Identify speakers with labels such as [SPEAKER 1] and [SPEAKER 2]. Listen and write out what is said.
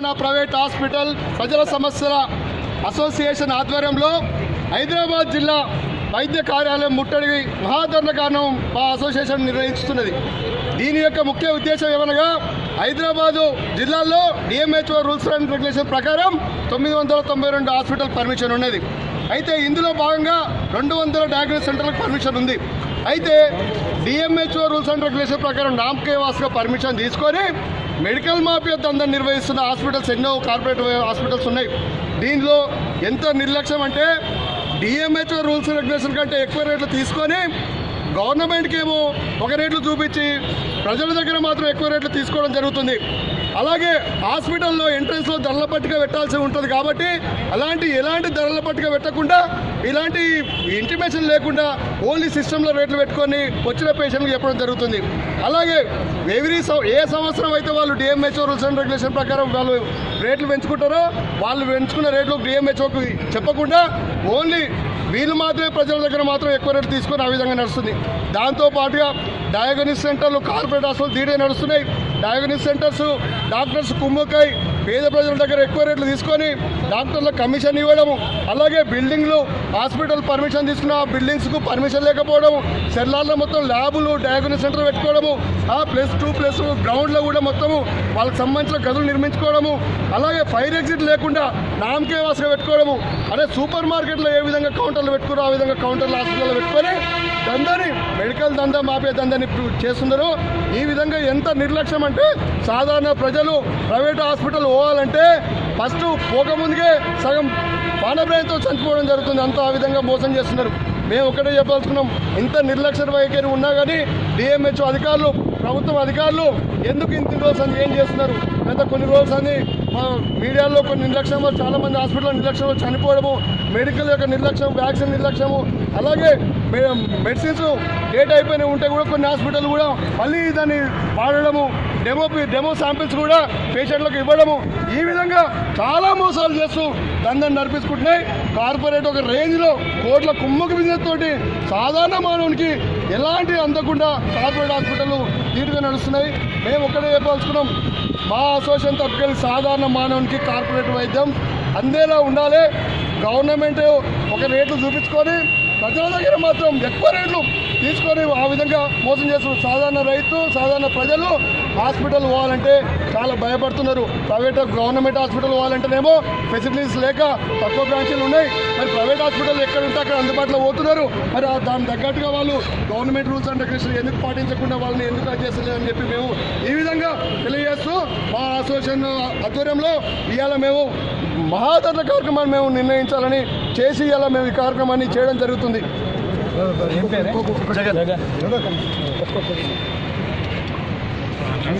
[SPEAKER 1] Telangana private hospital ప్రజల సమస్యల association ఆధ్వర్యంలో హైదరాబాద్ జిల్లా వైద్య కార్యాలయం ముట్టడి మహాధరణ కారణం మా అసోసియేషన్ నిర్వహిస్తున్నది. దీని యొక్క ముఖ్య ఉద్దేశం ఏమనగా హైదరాబాదు జిల్లాలో డిఎంహెచ్ఓ రూల్స్ అండ్ రెగ్యులేషన్ ప్రకారం 992 హాస్పిటల్ పర్మిషన్ ఉన్నది. అయితే ఇందులో భాగంగా 200 డయాగ్నోస్ సెంటర్లకు పర్మిషన్ ఉంది. అయితే డిఎంహెచ్ఓ రూల్స్ అండ్ రెగ్యులేషన్ ప్రకారం నామకేవాస్గా పర్మిషన్ తీసుకొని మెడికల్ మాఫియా దందాన్ని నిర్వహిస్తున్న హాస్పిటల్స్ ఎన్నో కార్పొరేట్ హాస్పిటల్స్ ఉన్నాయి. దీనిలో ఎంత నిర్లక్ష్యం అంటే డిఎంహెచ్ఓ రూల్స్ అండ్ రెగ్యులేషన్ కంటే ఎక్కువ రేట్లు తీసుకొని గవర్నమెంట్కి ఏమో ఒక రేట్లు చూపించి ప్రజల దగ్గర మాత్రం ఎక్కువ రేట్లు తీసుకోవడం జరుగుతుంది. అలాగే హాస్పిటల్లో ఎంట్రన్స్లో ధరల పట్టిక పెట్టాల్సి ఉంటుంది కాబట్టి ఎలాంటి ధరల పట్టిక పెట్టకుండా ఇలాంటి ఇంటిమేషన్ లేకుండా ఓన్లీ సిస్టంలో రేట్లు పెట్టుకొని వచ్చిన పేషెంట్కి చెప్పడం జరుగుతుంది. అలాగే ఏ సంవత్సరం అయితే వాళ్ళు డిఎంహెచ్ఓ రూల్స్ అండ్ రెగ్యులేషన్ ప్రకారం వాళ్ళు రేట్లు పెంచుకుంటారో వాళ్ళు పెంచుకున్న రేట్లు డిఎంహెచ్ఓకి చెప్పకుండా ఓన్లీ వీళ్ళు మాత్రమే ప్రజల దగ్గర మాత్రం ఎక్కువ రేట్లు తీసుకొని ఆ విధంగా నడుస్తుంది. దాంతోపాటుగా డయాగ్నోసిస్ సెంటర్లు కార్పొరేట్ హాస్పిటల్ తీరే నడుస్తున్నాయి. డయాగ్నోసిస్ సెంటర్స్ డాక్టర్స్ కుమ్ముకై పేద ప్రజల దగ్గర ఎక్కువ రేట్లు తీసుకొని డాక్టర్లకు కమిషన్ ఇవ్వడము, అలాగే బిల్డింగ్లు హాస్పిటల్ పర్మిషన్ తీసుకున్న బిల్డింగ్స్కు పర్మిషన్ లేకపోవడము, సెల్లార్లో మొత్తం ల్యాబులు డయాగ్నోసిస్ సెంటర్ పెట్టుకోవడము, +2 గ్రౌండ్లో కూడా మొత్తము వాళ్ళకి సంబంధించిన గదులు నిర్మించుకోవడము, అలాగే ఫైర్ ఎగ్జిట్ లేకుండా నామకేవాస్గా పెట్టుకోవడము, అదే సూపర్ మార్కెట్లో ఏ విధంగా కౌంటర్లు పెట్టుకున్నారో ఆ విధంగా కౌంటర్లు హాస్పిటల్లో పెట్టుకొని దందాని మెడికల్ దందా మాపే దందాని చేస్తున్నారు. ఈ విధంగా ఎంత నిర్లక్ష్యం అంటే సాధారణ ప్రజలు ప్రైవేట్ హాస్పిటల్ పోవాలంటే ఫస్ట్ పోకముందుకే సగం ప్రాణభయంతో చనిపోవడం జరుగుతుంది. అంతా ఆ విధంగా మోసం చేస్తున్నారు. మేము ఒకటే చెప్పాల్సుకున్నాం, ఇంత నిర్లక్ష్య వైఖరి ఉన్నా కానీ డిఎంహెచ్ఓ అధికారులు ప్రభుత్వం అధికారులు ఎందుకు ఇంత రోజు అని ఏం చేస్తున్నారు? గత కొన్ని రోజులు అని మీడియాలో కొన్ని నిర్లక్ష్యం, చాలామంది హాస్పిటల్ నిర్లక్ష్యంలో చనిపోవడము, మెడికల్ యొక్క నిర్లక్ష్యం, వ్యాక్సిన్ నిర్లక్ష్యము, అలాగే మెడిసిన్స్ డేట్ అయిపోయిన ఉంటే కూడా కొన్ని హాస్పిటల్ కూడా మళ్ళీ దాన్ని వాడడము, డెమో శాంపిల్స్ కూడా పేషెంట్లకు ఇవ్వడము, ఈ విధంగా చాలా మోసాలు చేస్తూ దందాన్ని నడిపించుకుంటున్నాయి. కార్పొరేట్ ఒక రేంజ్లో కోట్ల కుమ్మకు బిజినెస్ తోటి సాధారణ మానవునికి ఎలాంటి అందకుండా కార్పొరేట్ హాస్పిటల్ నీట్గా నడుస్తున్నాయి. మేము ఒక్కడే చెప్పాల్సుకున్నాం, మా అసోసియేషన్ తప్పుకెళ్ళి సాధారణ మానవునికి కార్పొరేట్ వైద్యం అందేలా ఉండాలి. గవర్నమెంట్ ఒక రేట్లు చూపించుకొని ప్రజల దగ్గర మాత్రం ఎక్కువ రేట్లు తీసుకొని ఆ విధంగా మోసం చేస్తున్నారు. సాధారణ రైతు సాధారణ ప్రజలు హాస్పిటల్ పోవాలంటే చాలా భయపడుతున్నారు. గవర్నమెంట్ హాస్పిటల్ పోవాలంటేనేమో ఫెసిలిటీస్ లేక తక్కువ బ్రాంచీలు ఉన్నాయి. మరి ప్రైవేట్ హాస్పిటల్ ఎక్కడ ఉంటే అక్కడ అందుబాటులో పోతున్నారు. మరి దానికి తగ్గట్టుగా వాళ్ళు గవర్నమెంట్ రూల్స్ అండ్ రెగ్యులేషన్ ఎందుకు పాటించకుండా వాళ్ళని ఎందుకు చేస్తలేదని చెప్పి మేము ఈ విధంగా తెలియజేస్తూ మా అసోసియేషన్ ఆధ్వర్యంలో ఇవాళ మేము మహాధరణ కార్యక్రమాన్ని మేము నిర్ణయించాలని చేసి ఇవాళ మేము ఈ కార్యక్రమాన్ని చేయడం జరుగుతుంది.